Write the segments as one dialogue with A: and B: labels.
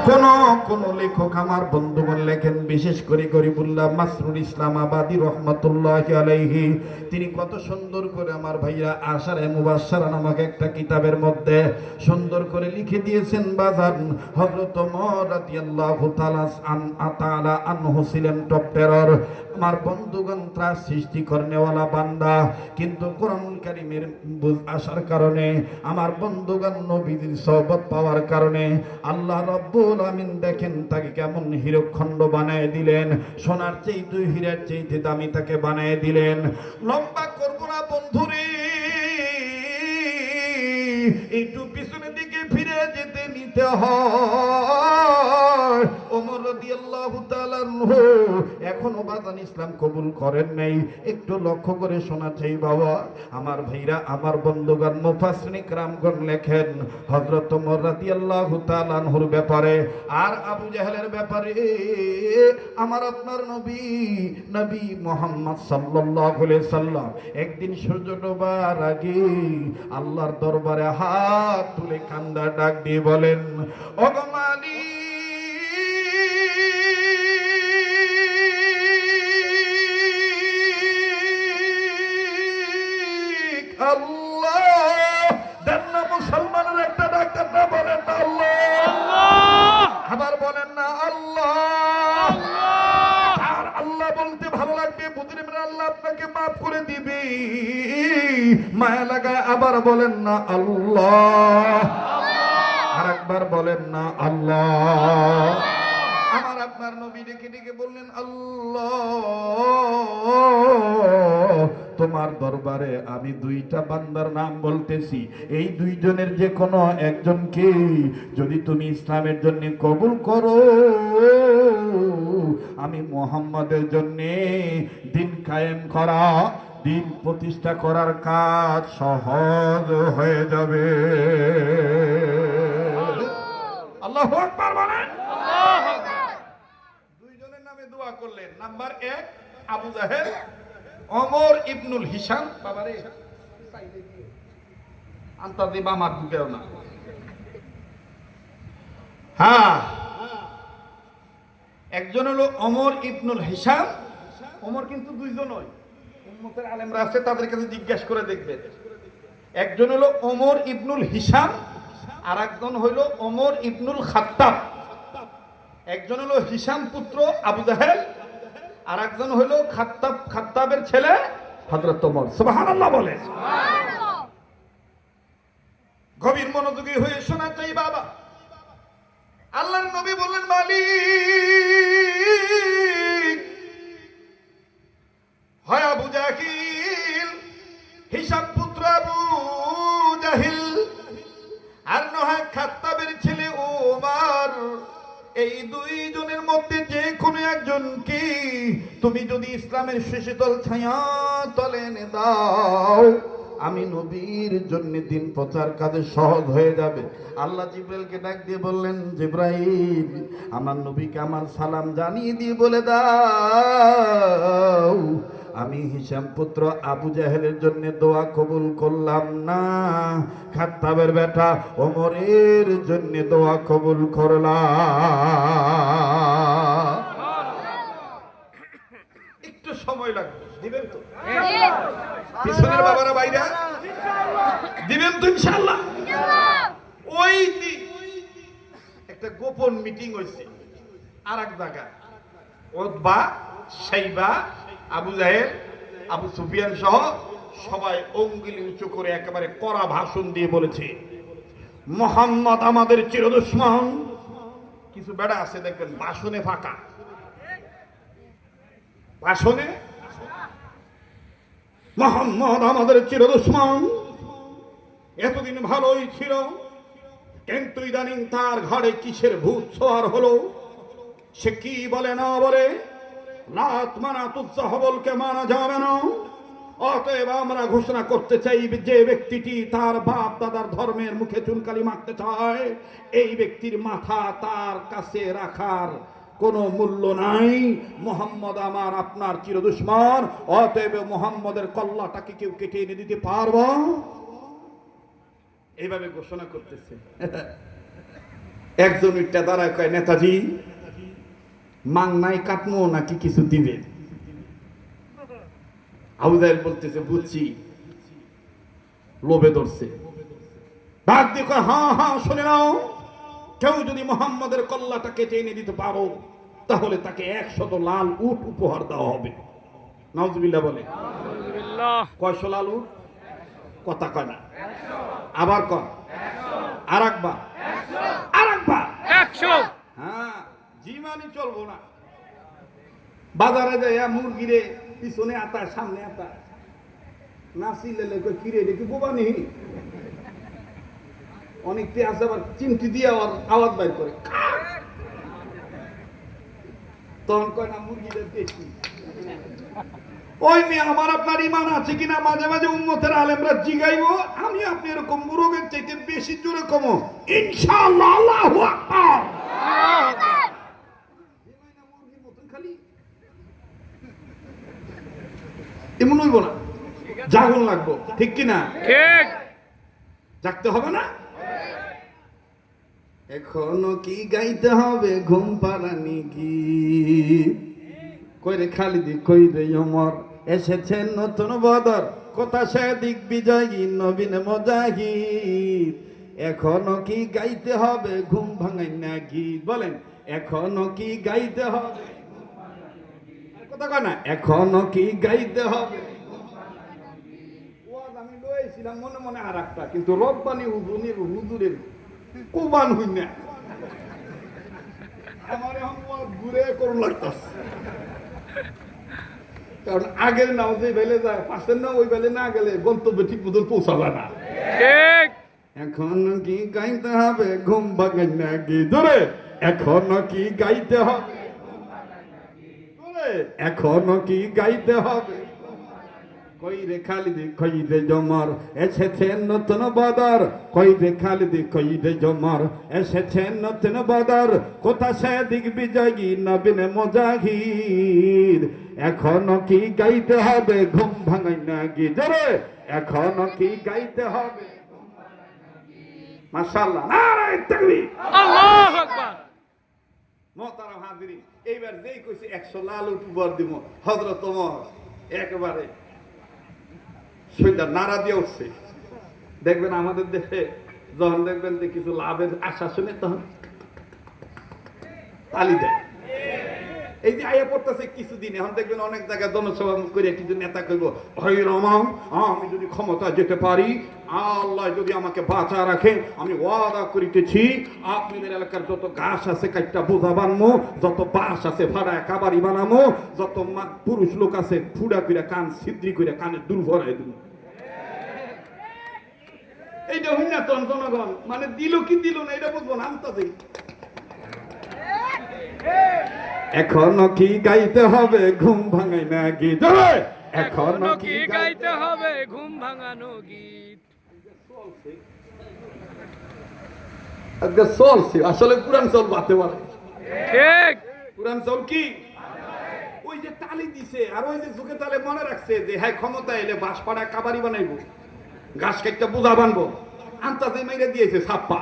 A: কোন কোন লেখক আমার বন্ধুগণ লেখেন, বিশেষ করে গরিবুল্লাহ মাসরুর ইসলাম আবাদী রহমতুল্লাহি আলাইহি, তিনি কত সুন্দর করে আমার ভাইয়া আশারে মুবাশশারা নামক একটা কিতাবের মধ্যে সুন্দর করে লিখে দিয়েছেন বাজান। হযরত ওমর রাদিয়াল্লাহু তাআলা আনহু ছিলেন টপ টেরর। আমার বন্ধুগণ ত্রাস সৃষ্টি করনেওয়ালা বান্দা, কিন্তু কোরআন কারীমের বুঝ আসার কারণে, আমার বন্ধুগণ নবীর সোহবত পাওয়ার কারণে আল্লাহ রব্বুল আমিন দেখেন তাকে কেমন হীরকখণ্ড বানায় দিলেন, সোনার চাইতে হীরার চাইতে দামি তাকে বানায় দিলেন। লম্বা করব না বন্ধুরে, একটু পিছনের দিকে ফিরে যেতে নিতে হয়। ওমর রাদিয়াল্লাহু তাআলা আনহু এখনো বাজান ইসলাম কবুল করেন নাই, একটু লক্ষ্য করে শোনা চাই বাবা। আমার ভাইরা, আমার বন্ধুগণ, মুফাসসিরিন কিরামগণ লেখেন হযরত ওমর রাদিয়াল্লাহু তাআলা আনহুর ব্যাপারে আর আবু জাহেলের ব্যাপারে আমার আপনার নবী মুহাম্মদ সাল্লাল্লাহু আলাইহি সাল্লাম একদিন সূর্য ডোবার আগে আল্লাহর দরবারে হাত তুলে কান্দা ডাক দিয়ে বলেন, ওগো মালিক আল্লাহ, দেন না মুসলমানের একটা ডাক্তার না, বলেন না আল্লাহ, আবার বলেন না আল্লাহ। আর আল্লাহ বলতে ভালো লাগবে, বুঝলেন আল্লাহ আপনাকে মাফ করে দিবে, মায়া লাগায় আবার বলেন না আল্লাহ, আর একবার বলেন না আল্লাহ। আমার আপনার নবী ডেকে ডেকে বললেন, আল্লাহ তোমার দরবারে আমি দুইটা বান্দার নাম বলতেছি, এই দুইজনের যে কোনো একজনকে যদি তুমি ইসলামের জন্য কবুল করো, আমি মুহাম্মাদের জন্য দিন কায়েম করা, দিন প্রতিষ্ঠা করার কাজ সহজ হয়ে যাবে। আল্লাহু আকবার বলেন। দুইজনের নামে দোয়া করলেন। নাম্বার 1 আবু জাহেল, ওমর ইবনুল হিশাম। বাবারে আন্তাজি বামার ঢুকেও না। হ্যাঁ, একজন হলো ওমর ইবনুল হিশাম। ওমর কিন্তু দুইজন নয়, উম্মতের আলেমরা আছে, তাদের কাছে জিজ্ঞাসা করে দেখবেন। একজন হলো ওমর ইবনুল হিশাম, আর একজন হইল ওমর ইবনুল খাত্তাব। একজন হলো হিশাম পুত্র আবু জাহেল, আর একজন হইল খাত্তাবের ছেলে হযরত ওমর। সুবহানাল্লাহ বলে। গভীর মনোযোগী হয়ে শোনা চাই বাবা। আল্লাহর নবী বললেন, মালিক হয় আবু জাহিল, হিশাম পুত্র আবু জাহিল, আর নয় খাত্তাবের ছেলে ওমর, এই দুইজনের মধ্যে যে কোনো একজনকে তুমি যদি ইসলামের শীতল ছায়া তলে এনে দাও, আমি নবীর জন্য দিন প্রচার কাজে সহজ হয়ে যাবে। আল্লাহ জিব্রাইলকে ডাক দিয়ে বললেন, জিব্রাইল আমার নবীকে আমার সালাম জানিয়ে দিয়ে বলে দাও, আমি হিশাম পুত্র আবু জাহেলের জন্য দোয়া কবুল করলাম না, খাত্তাবের বেটা ওমরের জন্য দোয়া কবুল করলাম। একটু সময় লাগবে, দিবেন তো? পিছনের বাবারা বাইরা দিবেন তো ইনশাআল্লাহ? ওই দিন একটা গোপন মিটিং হয়েছে আর এক জায়গায়। উতবা, শাইবা, আবু জাহেল, আবু সুফিয়ান সহ সবাই অঙ্গুলি উঁচু করে একেবারে কড়া ভাষণ দিয়ে বলেছে, মুহাম্মদ আমাদের চিরদুশমন। কিছু বেড়া আছে দেখবেন ভাষণে ফাঁকা, ভাষণে মুহাম্মদ আমাদের চিরদুশমন, এতদিন ভালোই ছিল, কিন্তু ইদানিং তার ঘরে কিসের ভূত ছোঁয়ার হলো, সে কি বলে না বলে, লাত মানাত উজ্জা হবলকে মানা যাবে না। অতএব আমরা ঘোষণা করতে চাই, যে ব্যক্তিটি তার বাপ দাদার ধর্মের মুখে চুনকালি মারতে চায়, এই ব্যক্তির মাথা তার কাছে রাখার কোনো মূল্য নাই। মুহাম্মদ আমার আপনার চিরদুশমন, অতএব মুহাম্মদের কল্লাটাকে কেউ কেটে এনে দিতে পারবো? এইভাবে ঘোষণা করতেছে। একজন উঠটা দাঁড়ায় কয়, নেতাজি মাংনাই কাটমো নাকি কিছু দিবে? আবু জাহেল বলতেছে, বুঝছি, লোভে ধরছে। ডাক দিয়ে কয়, হ্যাঁ হ্যাঁ শুনে নাও, কেউ যদি মুহাম্মদের কল্লাটা কেটে এনে দিতে পারো তাহলে তাকে 100 লাল উট উপহার দেওয়া হবে। নাউজুবিল্লাহ বলে। কয়শো লাল উট? কথা কয় না, আবার কয়, আর একবার, আর একবার
B: 100।
A: হ্যাঁ, জিমানি চলবো না। বাজারে যাইয়া মুরগিরে পিছনে আতা সামনে আতা নাচিলে কিরে দেখি বোবানি অনেকটি আছে, আবার চিমটি দিয়ে আওয়াজ বাইর করে, তখন কয় না মুরগিদের দেখি। ওই মেয়ে, আমার আপনার ইমান আছে কিনা মাঝে মাঝে উম্মতের আলেমরা জিগাইবো, আমি আপনি এরকম মুরগের চাইতে বেশি জোরে কমো ইনশাআল্লাহ। আল্লাহু আকবার। খালি এমন হইব না, জাগন লাগবো, ঠিক কিনা?
B: ঠিক।
A: জাগতে হবে না? এখনো কি গাইতে হবে ঘুম পাড়ানি গীত, কইরে খালিদি কইরে ওমর, এসেছে নতুন বদর, কথা সে দিক বিজয়ী নবীন মুজাহিদ। এখনো কি গাইতে হবে ঘুম ভাঙাই না গীত, বলেন এখনো কি গাইতে হবে? কথা কয় না, এখনো কি গাইতে হবে? আমি লইছিলাম মনে মনে আর একটা, কিন্তু রব্বানি হুজুরের কুরবান হই না, আমার এখন ঘুরে করুন লাগতেছে। কারণ আগের নাও যে বেলে যায়, পাশের নাও ওই বেলে না গেলে গন্তব্যে ঠিক মতন পৌঁছাবে না।
B: ঠিক।
A: এখন কি গাইতে হবে ঘুম ভাঙাই না গীত, ধরে এখনো কি গাইতে হবে, এখনো কি গাইতে হবে? কইরে খালিদি কইরে জমর, এসেছে নতুন বদর, কইরে খালিদি কইরে জমর, এসেছে নতুন বদর, কোথা সে দিক বিজয়ী নবীন মুজাহিদ। এখনো কি গাইতে হবে ঘুম ভাঙাই না গীত, জোরে এখনো কি গাইতে হবে? মাশাআল্লাহ, নারে তাকবীর,
B: আল্লাহু আকবার।
A: মুহতারাম হাজিরিন, এইবার যেই কইছে 100 লাল উপহার দিব, হযরত ওমর একেবারে সৈন্যরা নারা দিয়ে উঠছে। দেখবেন আমাদের দেশে যখন দেখবেন যে কিছু লাভের আশা শুনে তখন তালি দেয়। এই যে আয়া পড়তেছে কিছুদিন, এখন দেখবেন অনেক জায়গায় জনসভা করে কিছু নেতা কইব, ভাই রহমান, আমি যদি ক্ষমতা যেতে পারি, আল্লাহ যদি আমাকে বাঁচা রাখে, আমি ওয়াদা করিতেছি আপনাদের এলাকার যত ঘাস আছে কাইটা বোঝা বানমো, যত বাঁশ আছে ভাড়ায় কাবারি বানামো, যত পুরুষ লোক আছে ফুড়া করে কান ছিদ্রি করে কানে দুল ভরাই দিব। এইটা হই না তখন জনগণ মানে দিল কি দিল না এটা বুঝবো না, আমতা দিই। এখনো কি গাইতে হবে ঘুম ভাঙাই না গীত, এখনো কি
B: গাইতে হবে ঘুম ভাঙানো গীত।
A: চলছে আসলে পুরান চল বাতে পারে।
B: ঠিক।
A: পুরান চল কি ওই যে তালি দিছে, আর ওই যে যুগে তালে মনে রাখছে যে হ্যাঁ ক্ষমতা এলে বাঁশ পাড়া কাবারি বানাইবো, ঘাস কেটে বোঝা বানবো, আন্তাজে মেরে দিয়েছে ছাপ্পা।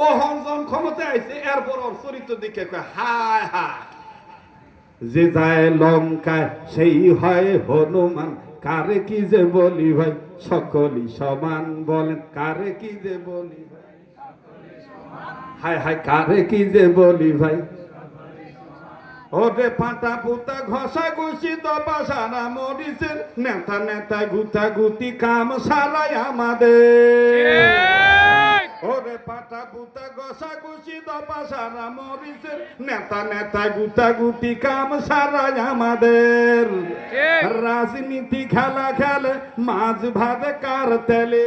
A: ও হন যখন ক্ষমতা আইছে এরপর ওর চরিত্র দিকে হায় হায়, যে যায় লঙ্কায় সেই হয় হনুমান, কারে কি যে বলি ভাই সকলই সমান, বলেন কারে কি যে বলি ভাই, হায় হায় কারে কি যে বলি ভাই। ওরে পাটা পুতা ঘষা ঘুষি দবা সারা মরিচের, নেতা নেতা গুতা গুতি কাম সারাই আমাদের। ওরে পাটা পুতা ঘষা ঘুষি দবা সারা মরিচের, নেতা নেতা গুতা গুতি কাম সারাই আমাদের। রাজনীতি খেলা খেলে মাছ ভাতে কার তেলে,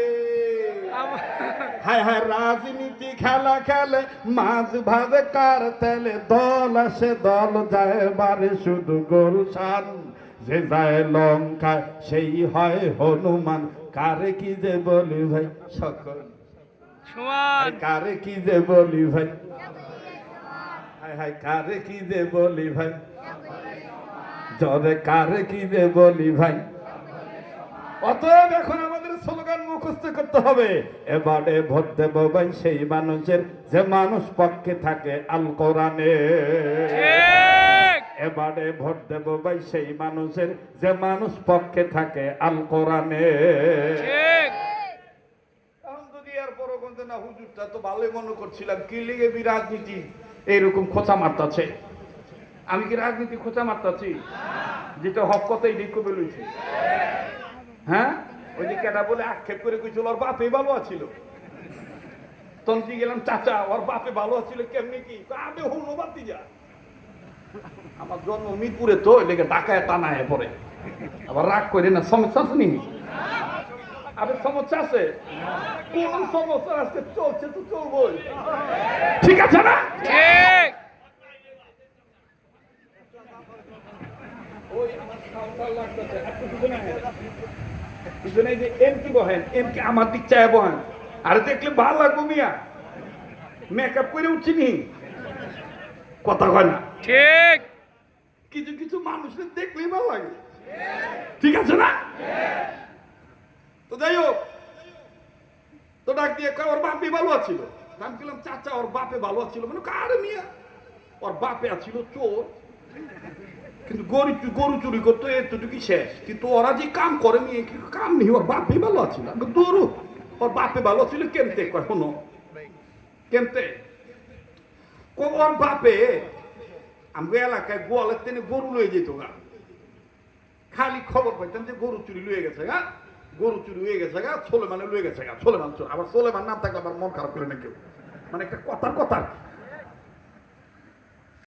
A: হায় হায় রাজনীতি খেলা খেলে মাছ ভাজে কার তেলে, দল আসে দল যায় বারে শুধু গোলশান, যে যায় লঙ্কায় সেই হয় হনুমান, কারে কি যে বলি ভাই সকল
B: সমান,
A: কারে কি যে বলি ভাই, হায় হায় কারে কি যে বলি ভাই, জরে কারে কি যে বলি ভাই। অতএব এখন আমাদের স্লোগান মুখস্থ করতে হবে। এবারে ভোট দেব ভাই সেই মানুষের যে মানুষ পক্ষে থাকে আল কোরআনে।
B: ঠিক
A: এবারে ভোট দেব ভাই সেই মানুষের যে মানুষ পক্ষে থাকে আল কোরআনে।
B: ঠিক
A: এখন যদি এরপরও বলতে না হুজুরটা তো ভালোই মনে করছিলাম কি লিগে বি রাজনীতি এইরকম খোঁচা মারতাছে, আমি কি রাজনীতি খোঁচা মারতাছি? যেটা হক কথাই দেখো বেলুইছি। হ্যাঁ, ওই যে কেটা বলে আক্ষেপ করে কইছিল ওর বাপে ভালো আছিল, তখন কি গেলাম চাচা ওর বাপে ভালো আছিল কেমনি কি আবে হলো বাতি যা। আমার জন্ম মিরপুরে তো লেগে ঢাকায় টানায় পরে, আবার রাগ করে না সমস্যা আছে নি? আরে সমস্যা আছে, কোন সমস্যা আজকে চলছে তো চলবই, ঠিক আছে না?
B: ঠিক
A: ওই আমার সাঁওতাল লাগতেছে, একটু পিছনে আয়। পিছনে যে এম কি বহেন, এম কি আমার দিক চায় বহেন, আরে দেখলে ভালো লাগবো মিয়া, মেকআপ করে উঠছি নি, কথা কয় না।
B: ঠিক
A: কিছু কিছু মানুষের দেখলেই ভালো লাগে, ঠিক আছে না? তো যাই হোক, তো ডাক দিয়ে কয় ওর বাপে ভালো আছিল, আমি বললাম চাচা ওর বাপে ভালো আছিল, মানে কারে মিয়া ওর বাপে আছিল চোর, কিন্তু গরু চুরি করতো এতটুকু শেষ, কিন্তু ওরা যে কাম করে নিয়ে কাম নেই, ওর বাপে ভালো আছিল। দৌড়ু ওর বাপে ভালো ছিল কেমতে, কয় শোনো কেমতে, ওর বাপে আমাকে এলাকায় গোয়ালের তেনে গরু লয়ে যেত গা, খালি খবর পাইতাম যে গরু চুরি লয়ে গেছে গা, গরু চুরি হয়ে গেছে গা, সোলেমানে লয়ে গেছে গা, সোলেমান চোর। আবার সোলেমান নাম থাকলে আবার মন খারাপ করে না কেউ, মানে একটা কথার কথা।